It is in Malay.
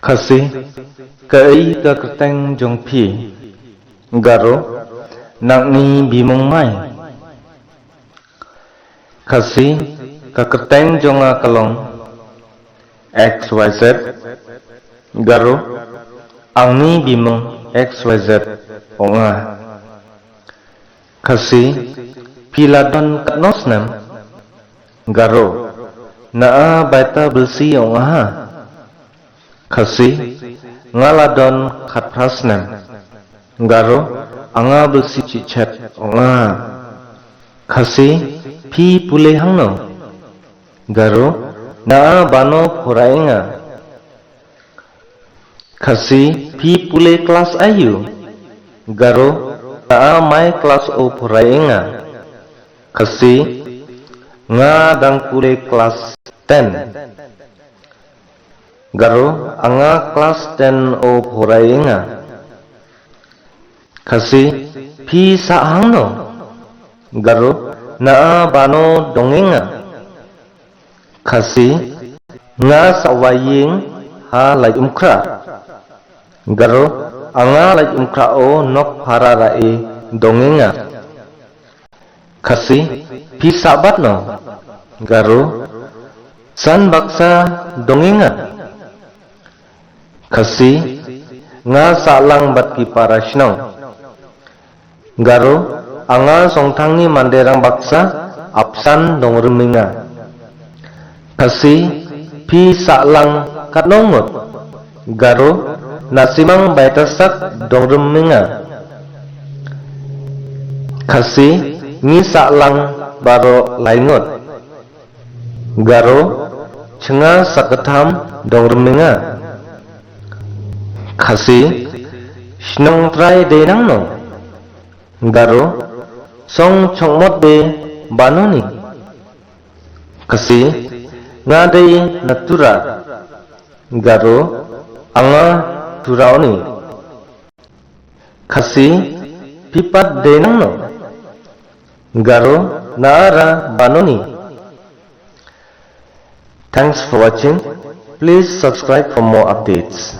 Khasi kei ka kerteng jong phi garo nakni bimong mai. Khasi ka kerteng jong a kalong XYZ garo angni bimong XYZ onga. Khasi piladon katnos nam garo naa baita belsi onga. Khasi ngaladon khatpras nam garo anga belsi cicet onga. Khasi pi pule hangno garo naa bano phoraenga. Khasi pi pule kelas ayu garo naa mai kelas o phoraenga. Khasi nga dang pule kelas 10 garo anga kelas 10 o phoraenga. Khasi pi sa hangno garo naa bano dongenga. Khasi nga sawaying ha lai umkra garo anga lai umkra o nok phara rae dongenga. Khasi pi sabat no garo san baksa dongenga. Khasi nga salang bat ki parasno garo anga songthangni manderang baksa apsan dongreminga. Khasi pi salang katnongot garo nasimang baitasak dongreminga. Khasi ngi salang baro laingot garo chenga sakatham dongreminga. Khasi shnong trai denang no garo song chongmot de banoni. Khasi ngadei natura garo anga turaoni. Khasi pipat denang no garo naara banoni. Thanks for watching. Please subscribe for more updates.